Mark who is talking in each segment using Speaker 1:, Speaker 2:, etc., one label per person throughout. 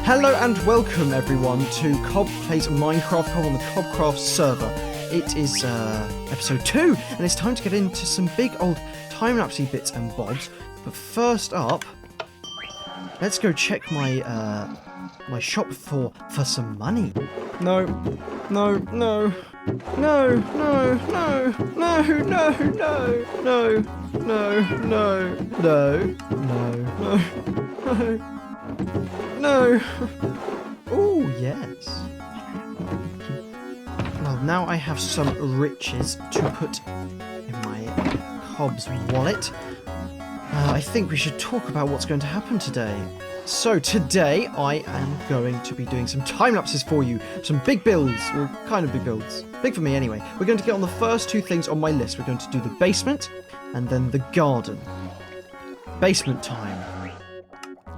Speaker 1: Hello and welcome everyone to Cob Plays Minecraft Cob on the CobCraft server. It is episode 2 and it's time to get into some big old time-lapsey bits and bobs. But first up, let's go check my my shop for some money. No, no, no, no, no, no, no, no, no, no, no, no, no, no, no. No! Oh, yes. Well, now I have some riches to put in my Cob's wallet. I think we should talk about what's going to happen today. So, today I am going to be doing some time lapses for you. Some big builds. Well, kind of big builds. Big for me anyway. We're going to get on the first two things on my list. We're going to do the basement and then the garden. Basement time.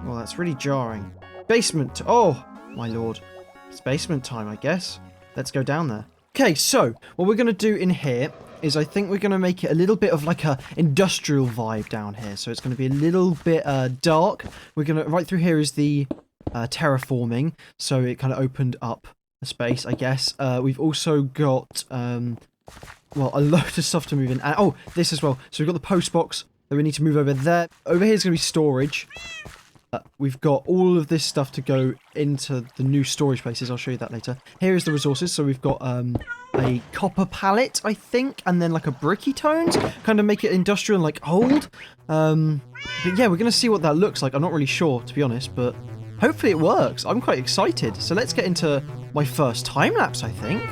Speaker 1: Well, that's really jarring. Basement. Oh, my lord. It's basement time, I guess. Let's go down there. Okay, so what we're going to do in here is I think we're going to make it a little bit of like a industrial vibe down here. So it's going to be a little bit dark. We're going to, right through here is the terraforming. So it kind of opened up a space, I guess. We've also got, well, a load of stuff to move in. And, oh, this as well. So we've got the post box that we need to move over there. Over here is going to be storage. We've got all of this stuff to go into the new storage places. I'll show you that later. Here is the resources. So we've got a copper pallet, I think, and then like a bricky tones. Kind of make it industrial and like old. But yeah, we're going to see what that looks like. I'm not really sure, to be honest, but hopefully it works. I'm quite excited. So let's get into my first time lapse, I think.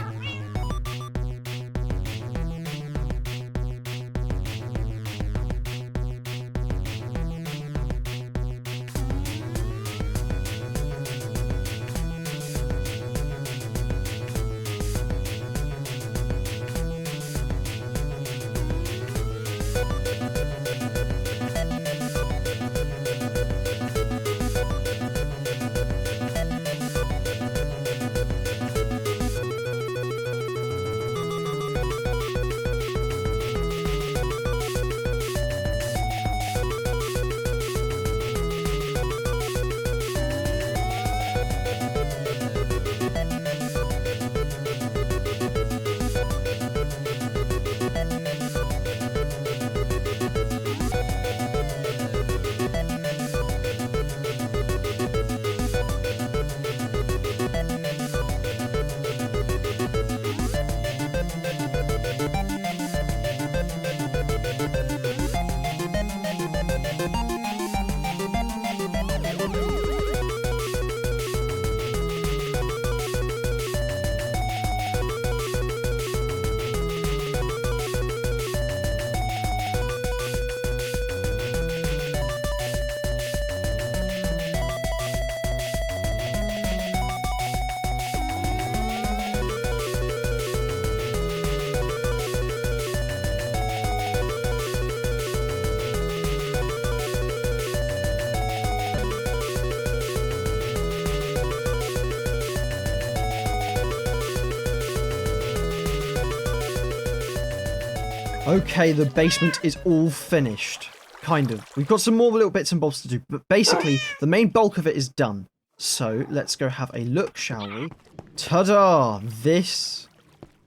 Speaker 1: Okay, the basement is all finished. Kind of. We've got some more little bits and bobs to do, but basically, the main bulk of it is done. So, let's go have a look, shall we? Ta-da! This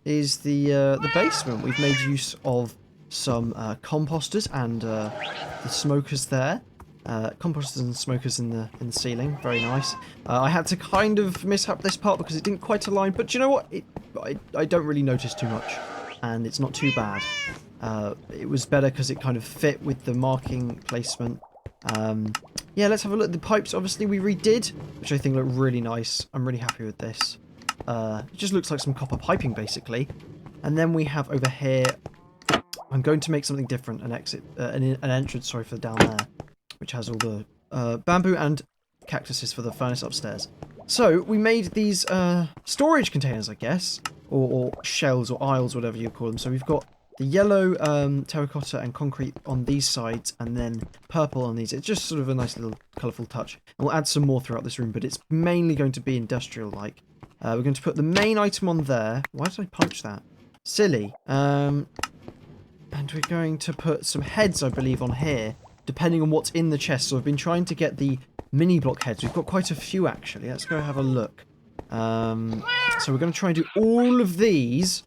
Speaker 1: is the basement. We've made use of some composters and the smokers there. Composters and smokers in the ceiling. Very nice. I had to kind of mishap this part because it didn't quite align, but you know what? I don't really notice too much, and it's not too bad. It was better because it kind of fit with the marking placement. Yeah, let's have a look. The pipes, obviously, we redid, which I think look really nice. I'm really happy with this. It just looks like some copper piping, basically. And then we have over here, I'm going to make something different, an entrance, sorry, for down there, which has all the bamboo and cactuses for the furnace upstairs. So, we made these storage containers, I guess, or shells or aisles, whatever you call them. So we've got the yellow terracotta and concrete on these sides, and then purple on these. It's just sort of a nice little colourful touch. And we'll add some more throughout this room, but it's mainly going to be industrial-like. We're going to put the main item on there. Why did I punch that? Silly. And we're going to put some heads, I believe, on here, depending on what's in the chest. So I've been trying to get the mini block heads. We've got quite a few, actually. Let's go have a look. So we're going to try and do all of these,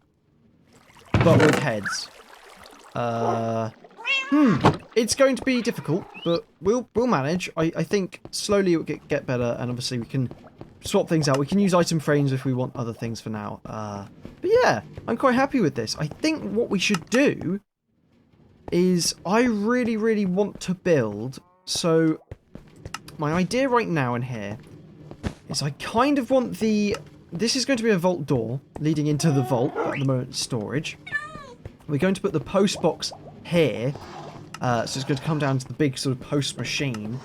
Speaker 1: but with heads. It's going to be difficult, but we'll manage. I think slowly it will get better, and obviously we can swap things out. We can use item frames if we want other things for now. But yeah, I'm quite happy with this. I think what we should do is I really, really want to build. So my idea right now in here is I kind of want this is going to be a vault door leading into the vault, but at the moment it's storage. We're going to put the post box here. So it's going to come down to the big sort of post machine.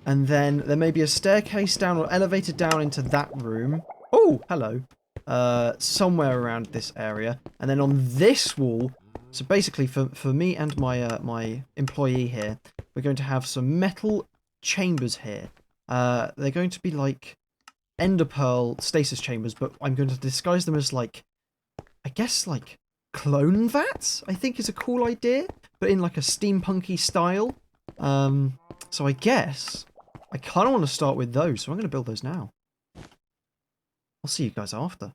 Speaker 1: And then there may be a staircase down or elevator down into that room. Oh, hello. Somewhere around this area. And then on this wall, so basically for me and my employee here, we're going to have some metal chambers here. They're going to be like ender pearl stasis chambers, but I'm going to disguise them as like, I guess like clone vats, I think is a cool idea, but in like a steampunky style. So I guess I kind of want to start with those, so I'm going to build those now. I'll see you guys after.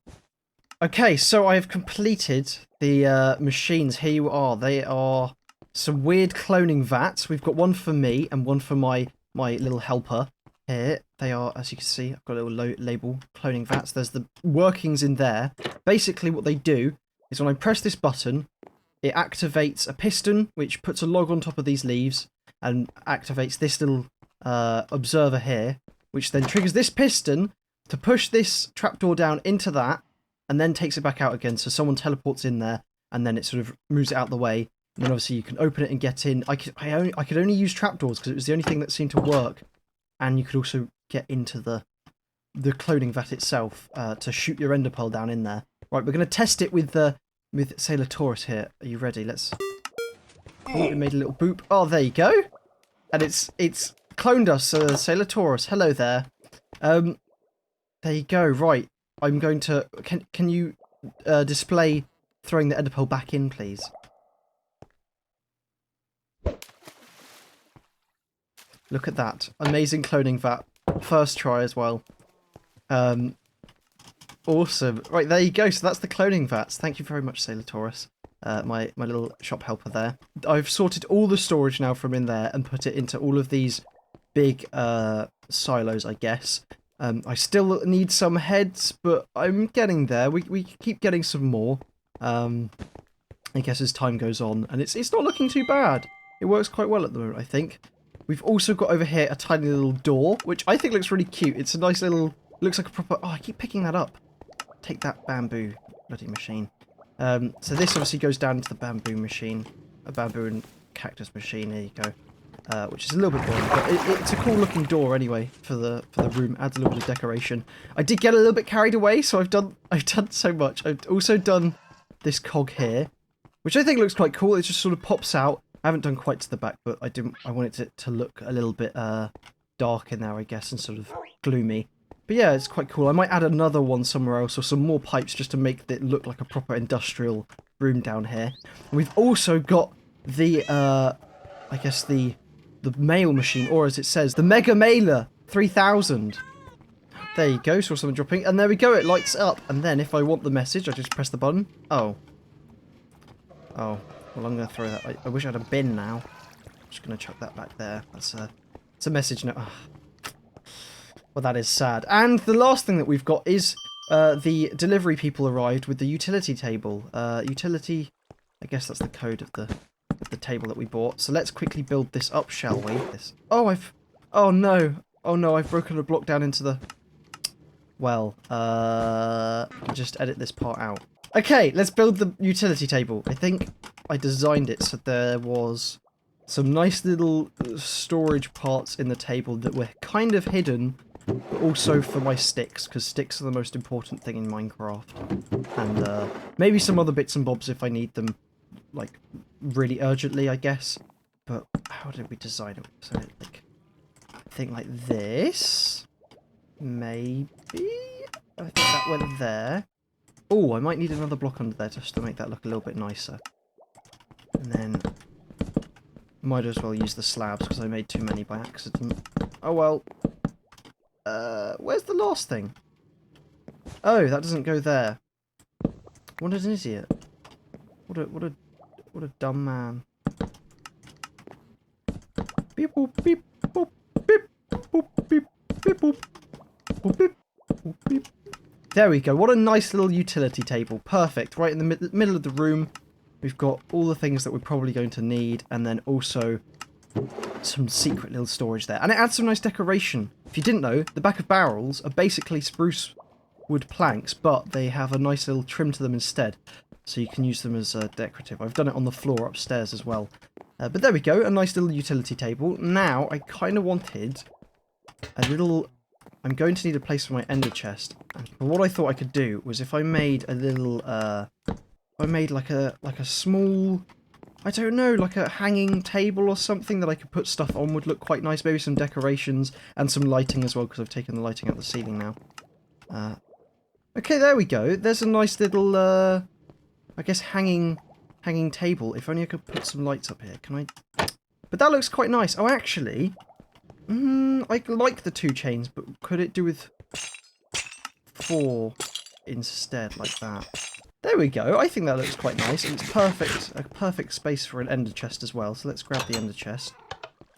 Speaker 1: Okay, so I have completed the machines. Here you are. They are some weird cloning vats. We've got one for me and one for my little helper here. They are, as you can see, I've got a little label, cloning vats. There's the workings in there. Basically what they do is when I press this button, it activates a piston, which puts a log on top of these leaves, and activates this little observer here, which then triggers this piston to push this trapdoor down into that, and then takes it back out again, so someone teleports in there, and then it sort of moves it out the way, and then obviously you can open it and get in. I could only use trapdoors, because it was the only thing that seemed to work, and you could also get into the cloning vat itself to shoot your ender pearl down in there. Right, we're going to test it with Sailor Taurus here. Are you ready? Let's... Oh, it made a little boop. Oh, there you go. And it's cloned us, Sailor Taurus. Hello there. There you go. Right. I'm going to... Can you display throwing the ender pearl back in, please? Look at that. Amazing cloning vat. First try as well. Awesome. Right, there you go. So that's the cloning vats. Thank you very much, Sailor Taurus. My little shop helper there. I've sorted all the storage now from in there and put it into all of these big silos, I guess. I still need some heads, but I'm getting there. We keep getting some more. I guess as time goes on, and it's not looking too bad. It works quite well at the moment, I think. We've also got over here a tiny little door, which I think looks really cute. It's a nice little... Looks like a proper... Oh, I keep picking that up. Take that bamboo bloody machine. So this obviously goes down into the bamboo machine. A bamboo and cactus machine. There you go. Which is a little bit boring, but it's a cool looking door anyway for the room. Adds a little bit of decoration. I did get a little bit carried away, so I've done so much. I've also done this cog here, which I think looks quite cool. It just sort of pops out. I haven't done quite to the back, but I wanted it to look a little bit dark in there, I guess, and sort of gloomy. But yeah, it's quite cool. I might add another one somewhere else, or some more pipes, just to make it look like a proper industrial room down here. And we've also got the, I guess the mail machine, or as it says, the Mega Mailer 3000. There you go, saw something dropping, and there we go, it lights up. And then if I want the message, I just press the button. Oh, well, I'm going to throw that. I wish I had a bin now. I'm just going to chuck that back there. It's a message note. Oh. Well, that is sad. And the last thing that we've got is the delivery people arrived with the utility table. Utility, I guess that's the code of the table that we bought. So let's quickly build this up, shall we? Oh no, I've broken a block down into the... Well, just edit this part out. Okay, let's build the utility table. I think I designed it so there was some nice little storage parts in the table that were kind of hidden, but also for my sticks, because sticks are the most important thing in Minecraft. And maybe some other bits and bobs if I need them, like, really urgently, I guess. But how did we design it? So, like, I think like this. Maybe? I think that went there. Oh, I might need another block under there just to make that look a little bit nicer. And then... might as well use the slabs because I made too many by accident. Oh well. Where's the last thing? Oh, that doesn't go there. What an idiot. What a dumb man. Beep boop beep boop beep boop beep beep boop boop beep boop beep. There we go. What a nice little utility table. Perfect. Right in the middle of the room. We've got all the things that we're probably going to need, and then also some secret little storage there. And it adds some nice decoration. If you didn't know, the back of barrels are basically spruce wood planks, but they have a nice little trim to them instead. So you can use them as decorative. I've done it on the floor upstairs as well. But there we go, a nice little utility table. Now, I kind of wanted a little... I'm going to need a place for my ender chest. But what I thought I could do was if I made a little... I made like a small... I don't know, like a hanging table or something that I could put stuff on would look quite nice. Maybe some decorations and some lighting as well, because I've taken the lighting out of the ceiling now. Okay, there we go. There's a nice little, I guess, hanging table. If only I could put some lights up here. Can I? But that looks quite nice. Oh, actually, I like the 2 chains, but could it do with 4 instead, like that? There we go. I think that looks quite nice. And it's perfect, a perfect space for an ender chest as well. So let's grab the ender chest.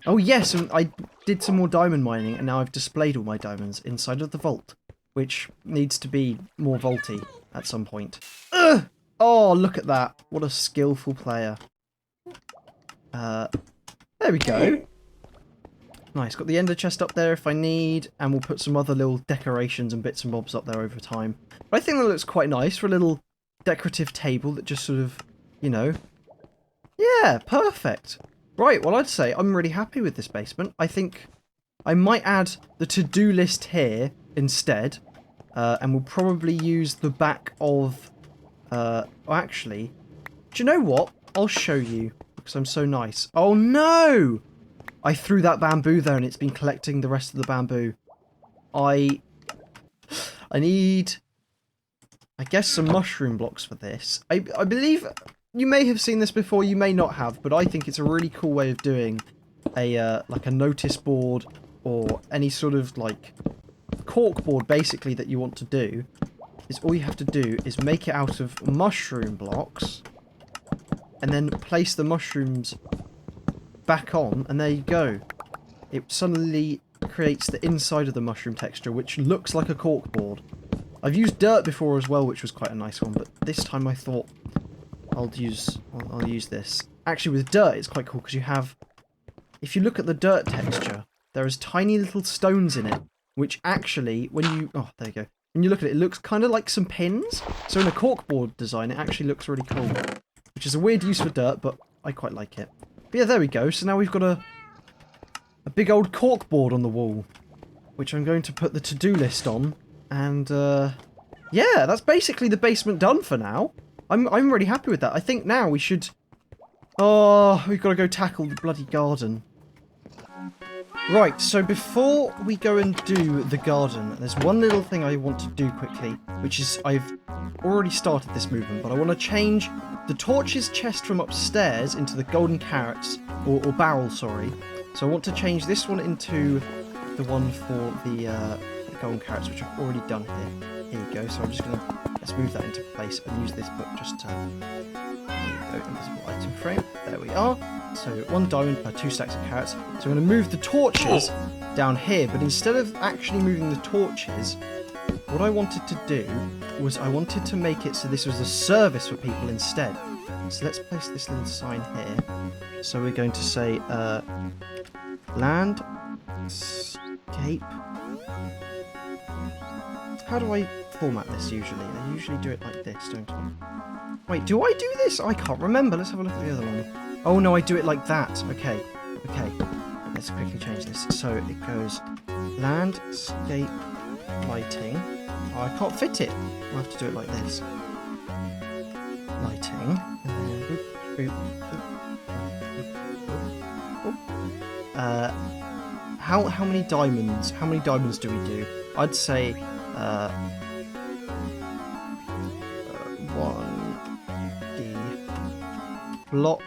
Speaker 1: Oh yes, and I did some more diamond mining, and now I've displayed all my diamonds inside of the vault, which needs to be more vaulty at some point. Ugh! Oh, look at that. What a skillful player. There we go. Nice. Got the ender chest up there if I need, and we'll put some other little decorations and bits and bobs up there over time. But I think that looks quite nice for a little decorative table that just sort of, you know... Yeah, perfect. Right, well, I'd say I'm really happy with this basement. I think I might add the to-do list here instead, and we'll probably use the back of... actually, do you know what? I'll show you, because I'm so nice. Oh, no! I threw that bamboo there, and it's been collecting the rest of the bamboo. I need... I guess some mushroom blocks for this. I believe you may have seen this before, you may not have, but I think it's a really cool way of doing a like a notice board or any sort of like cork board basically that you want to do. Is all you have to do is make it out of mushroom blocks and then place the mushrooms back on, and there you go. It suddenly creates the inside of the mushroom texture, which looks like a cork board. I've used dirt before as well, which was quite a nice one, but this time I thought I'll use this. Actually, with dirt, it's quite cool because you have... If you look at the dirt texture, there is tiny little stones in it, which actually, when you... Oh, there you go. When you look at it, it looks kind of like some pins. So in a corkboard design, it actually looks really cool. Which is a weird use for dirt, but I quite like it. But yeah, there we go. So now we've got a big old corkboard on the wall, which I'm going to put the to-do list on. And, yeah, that's basically the basement done for now. I'm really happy with that. I think now we should... Oh, we've got to go tackle the bloody garden. Right, so before we go and do the garden, there's one little thing I want to do quickly, which is I've already started this movement, but I want to change the torches chest from upstairs into the golden carrots, or barrel, sorry. So I want to change this one into the one for the golden carrots, which I've already done here. Here you go. So I'm just going to... Let's move that into place and use this book just to... There you go, invisible item frame. There we are. So 1 diamond per 2 stacks of carrots. So I'm going to move the torches down here, but instead of actually moving the torches, what I wanted to do was I wanted to make it so this was a service for people instead. So let's place this little sign here. So we're going to say landscape. How do I format this usually? I usually do it like this, don't I? Wait, do I do this? I can't remember. Let's have a look at the other one. Oh no, I do it like that. Okay. Okay. Let's quickly change this. So it goes landscape lighting. Oh, I can't fit it. I'll have to do it like this. Lighting. And then boop, boop, boop, boop. How many diamonds? How many diamonds do we do? I'd say 1D block,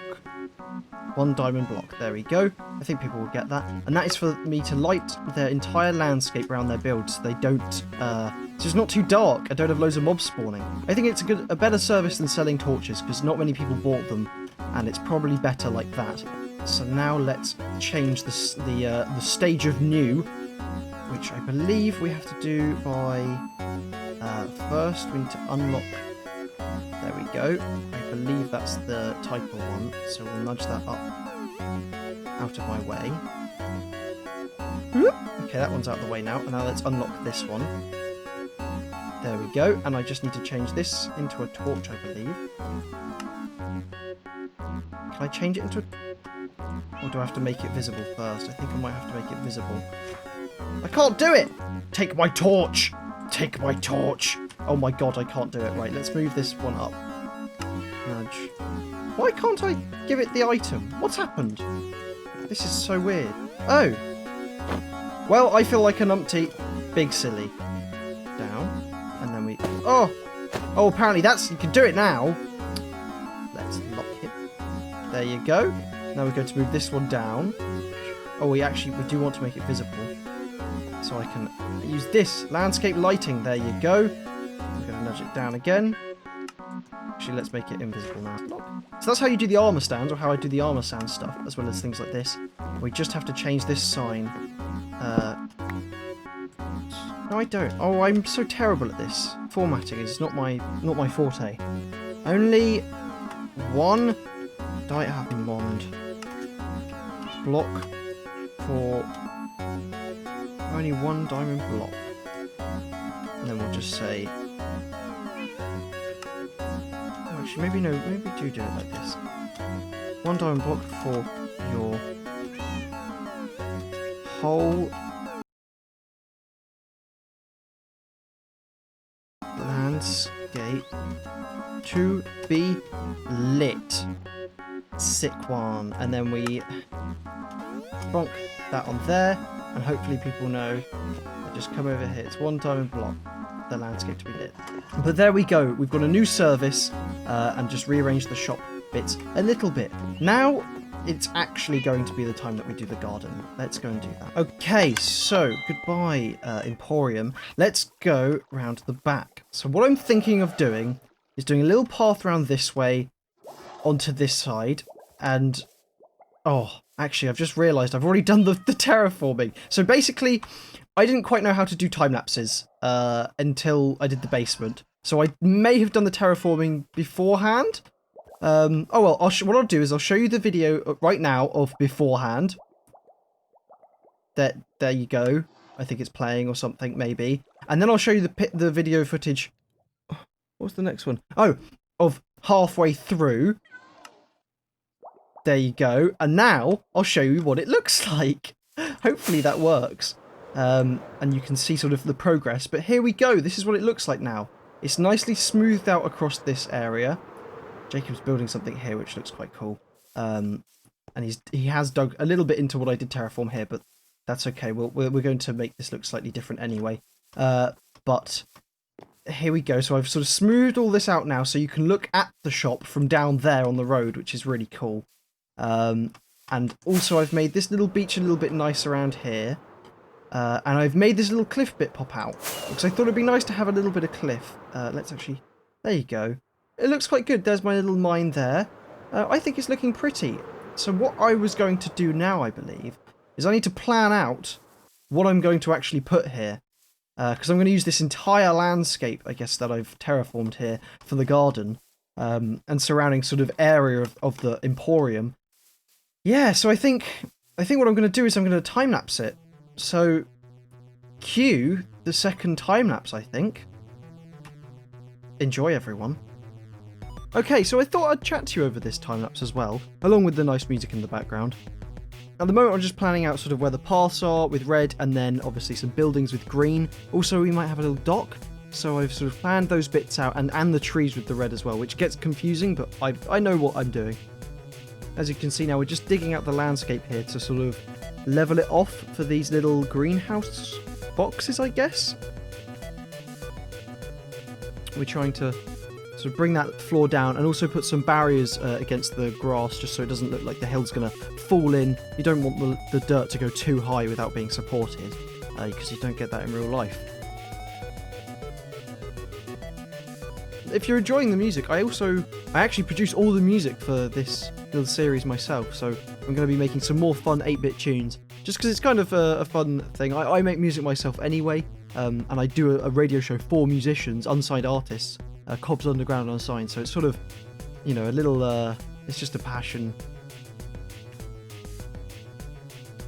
Speaker 1: 1 diamond block. There we go. I think people will get that. And that is for me to light their entire landscape around their build so they don't, so it's not too dark. I don't have loads of mobs spawning. I think it's a better service than selling torches because not many people bought them, and it's probably better like that. So now let's change the stage of new, which I believe we have to do by, first we need to unlock. There we go. I believe that's the type of one, so we'll nudge that up out of my way. Okay, that one's out of the way now, and now let's unlock this one. There we go, and I just need to change this into a torch, I believe. Can I change it into a... Or do I have to make it visible first? I think I might have to make it visible. I can't do it! Take my torch! Take my torch! Oh my god, I can't do it. Right, let's move this one up. Nudge. Why can't I give it the item? What's happened? This is so weird. Oh! Well, I feel like an umpty big silly. Down. And then we... Oh! Oh, apparently that's... You can do it now. Let's lock it. There you go. Now we're going to move this one down. Oh, we do want to make it visible. So I can use this landscape lighting. There you go. I'm going to nudge it down again. Actually, let's make it invisible now. So that's how you do the armor stands, or how I do the armor stand stuff, as well as things like this. We just have to change this sign. No, I don't. Oh, I'm so terrible at this. Formatting is not my forte. Only one diamond block for only one diamond block. And then we'll just say... Oh, actually, maybe no, maybe do it like this. One diamond block for your whole landscape to be lit. Sick one. And then we bonk that on there, and hopefully people know. Just come over here. It's one diamond block, the landscape to be lit. But there we go. We've got a new service, and just rearranged the shop bits a little bit. Now it's actually going to be the time that we do the garden. Let's go and do that. Okay, so goodbye, Emporium. Let's go round to the back. So what I'm thinking of doing is doing a little path around this way onto this side, and oh, actually, I've just realised I've already done the terraforming. So basically, I didn't quite know how to do time lapses until I did the basement. So I may have done the terraforming beforehand. Oh well, what I'll do is I'll show you the video right now of beforehand. There you go. I think it's playing or something, maybe. And then I'll show you the video footage. What's the next one? Oh, of halfway through. There you go. And now I'll show you what it looks like. Hopefully that works. And you can see sort of the progress. But here we go. This is what it looks like now. It's nicely smoothed out across this area. Jacob's building something here, which looks quite cool. And he has dug a little bit into what I did terraform here, but that's okay. We're going to make this look slightly different anyway. But here we go. So I've sort of smoothed all this out now, so you can look at the shop from down there on the road, which is really cool. And also I've made this little beach a little bit nice around here. And I've made this little cliff bit pop out, because I thought it'd be nice to have a little bit of cliff. Let's actually... There you go. It looks quite good. There's my little mine there. I think it's looking pretty. So what I was going to do now, I believe, is I need to plan out what I'm going to actually put here. Because I'm going to use this entire landscape, I guess, that I've terraformed here for the garden. And surrounding sort of area of the Emporium. Yeah, so I think what I'm going to do is I'm going to time-lapse it. So, cue the second time-lapse, I think. Enjoy, everyone. Okay, so I thought I'd chat to you over this time-lapse as well, along with the nice music in the background. At the moment, I'm just planning out sort of where the paths are with red, and then obviously some buildings with green. Also, we might have a little dock, so I've sort of planned those bits out, and the trees with the red as well, which gets confusing, but I know what I'm doing. As you can see now, we're just digging out the landscape here to sort of level it off for these little greenhouse boxes, I guess. We're trying to sort of bring that floor down and also put some barriers against the grass, just so it doesn't look like the hill's going to fall in. You don't want the dirt to go too high without being supported, because you don't get that in real life. If you're enjoying the music, I actually produce all the music for this little series myself, so I'm going to be making some more fun 8-bit tunes, just because it's kind of a fun thing. I make music myself anyway, and I do a radio show for musicians, unsigned artists, Cob's Underground Unsigned, so it's sort of, you know, a little, it's just a passion.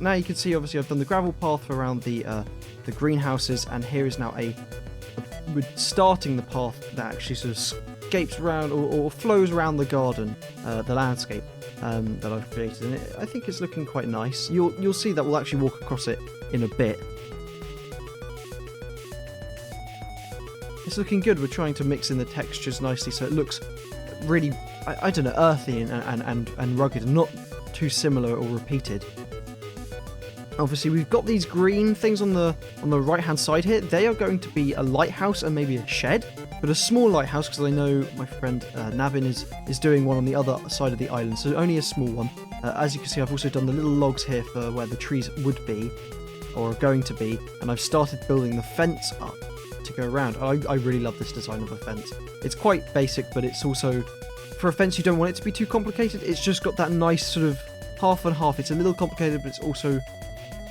Speaker 1: Now you can see, obviously, I've done the gravel path around the greenhouses, and here is now we're starting the path that actually sort of scapes around or flows around the garden, the landscape that I've created, and I think it's looking quite nice. You'll see that we'll actually walk across it in a bit. It's looking good. We're trying to mix in the textures nicely so it looks really, I don't know, earthy and rugged, and not too similar or repeated. Obviously, we've got these green things on the right-hand side here. They are going to be a lighthouse and maybe a shed, but a small lighthouse, because I know my friend Navin is doing one on the other side of the island, so only a small one. As you can see, I've also done the little logs here for where the trees would be, or are going to be, and I've started building the fence up to go around. I really love this design of a fence. It's quite basic, but it's also, for a fence, you don't want it to be too complicated. It's just got that nice sort of half and half. It's a little complicated, but it's also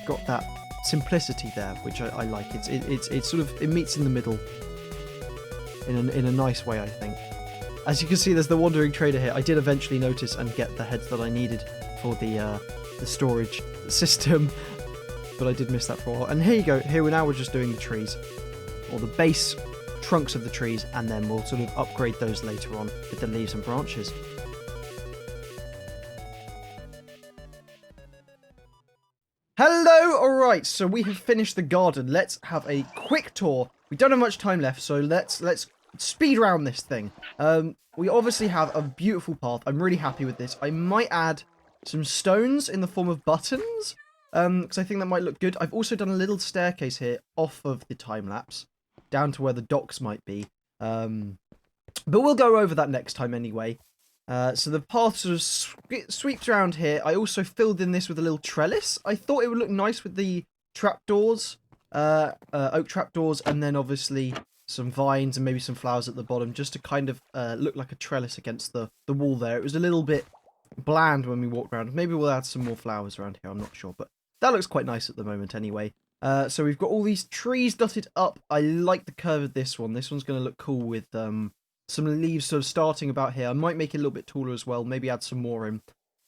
Speaker 1: got that simplicity there, which I like. It's sort of, it meets in the middle in a nice way, I think. As you can see, there's the wandering trader here. I did eventually notice and get the heads that I needed for the storage system, but I did miss that for a while. And here you go. Here we're just doing the trees, or the base trunks of the trees, and then we'll sort of upgrade those later on with the leaves and branches. Hello, alright, so we have finished the garden. Let's have a quick tour. We don't have much time left, so let's speed around this thing. We obviously have a beautiful path. I'm really happy with this. I might add some stones in the form of buttons, because I think that might look good. I've also done a little staircase here off of the time-lapse, down to where the docks might be. But we'll go over that next time anyway. So the path sort of sweeps around here. I also filled in this with a little trellis. I thought it would look nice with the trapdoors, oak trapdoors, and then obviously some vines and maybe some flowers at the bottom, just to kind of look like a trellis against the wall there. It was a little bit bland when we walked around. Maybe we'll add some more flowers around here, I'm not sure, but that looks quite nice at the moment anyway. So we've got all these trees dotted up. I like the curve of this one. This one's going to look cool with some leaves sort of starting about here. I might make it a little bit taller as well, maybe add some more in.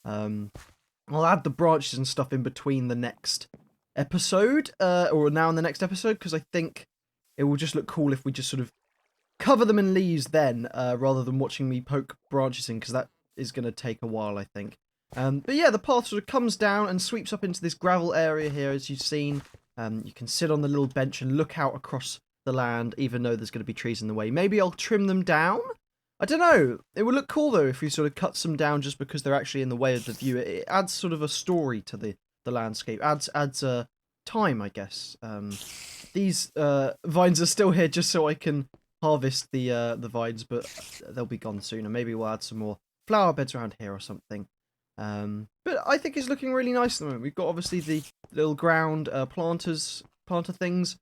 Speaker 1: I'll add the branches and stuff in between the next episode, or now in the next episode, because I think it will just look cool if we just sort of cover them in leaves then, rather than watching me poke branches in, because that is going to take a while, I think. But yeah, the path sort of comes down and sweeps up into this gravel area here, as you've seen. You can sit on the little bench and look out across the land, even though there's going to be trees in the way. Maybe I'll trim them down? I don't know. It would look cool, though, if we sort of cut some down just because they're actually in the way of the view. It adds sort of a story to the landscape. Adds time, I guess. These vines are still here just so I can harvest the vines, but they'll be gone soon. And maybe we'll add some more flower beds around here or something. But I think it's looking really nice at the moment. We've got obviously the little ground planter things.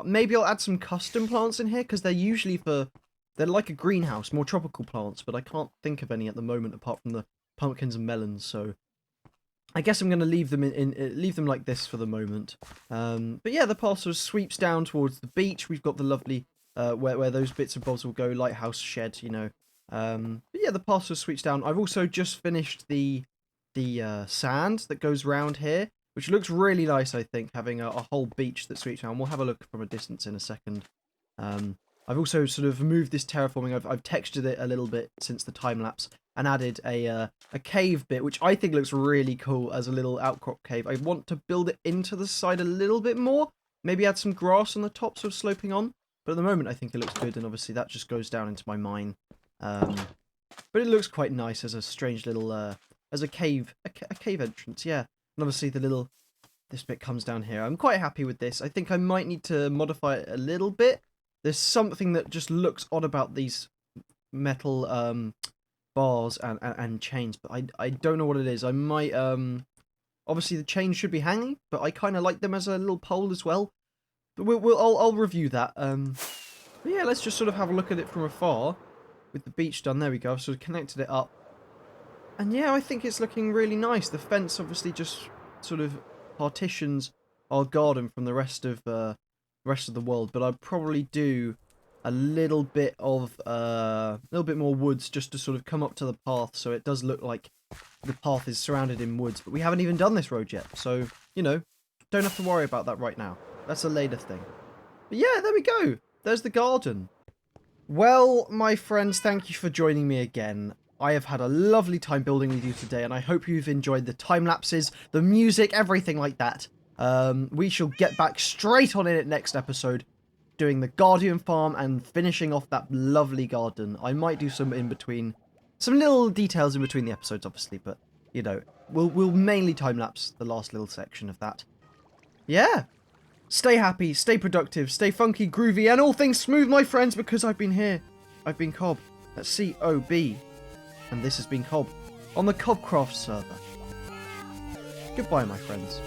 Speaker 1: Maybe I'll add some custom plants in here, because they're usually they're like a greenhouse, more tropical plants, but I can't think of any at the moment apart from the pumpkins and melons, so I guess I'm going to leave them leave them like this for the moment. But yeah, the path sort of sweeps down towards the beach. We've got the lovely where those bits and bobs will go, lighthouse, shed, you know. But yeah, the path sort of sweeps down. I've also just finished the sand that goes round here, which looks really nice, I think, having a whole beach that sweeps down. We'll have a look from a distance in a second. I've also sort of moved this terraforming. I've textured it a little bit since the time-lapse and added a cave bit, which I think looks really cool as a little outcrop cave. I want to build it into the side a little bit more. Maybe add some grass on the top, sort of sloping on. But at the moment, I think it looks good, and obviously that just goes down into my mine. But it looks quite nice as a strange little, as a cave entrance, yeah. And obviously this bit comes down here. I'm quite happy with this. I think I might need to modify it a little bit. There's something that just looks odd about these metal bars and chains, but I don't know what it is. I might, obviously the chains should be hanging, but I kind of like them as a little pole as well. But I'll review that. But yeah, let's just sort of have a look at it from afar with the beach done. There we go. I've sort of connected it up. And yeah, I think it's looking really nice. The fence obviously just sort of partitions our garden from the rest of the world, but I'd probably do a little bit more woods just to sort of come up to the path, so it does look like the path is surrounded in woods. But we haven't even done this road yet, so you know, don't have to worry about that right now. That's a later thing. But yeah, there we go. There's the garden. Well, my friends, thank you for joining me again. I have had a lovely time building with you today, and I hope you've enjoyed the time lapses, the music, everything like that. We shall get back straight on in it next episode, doing the Guardian farm and finishing off that lovely garden. I might do some in between, some little details in between the episodes, obviously, but you know, we'll mainly time lapse the last little section of that. Yeah. Stay happy, stay productive, stay funky, groovy, and all things smooth, my friends, because I've been here. I've been Cob. That's C-O-B. And this has been Cob on the CobCraft server. Goodbye, my friends.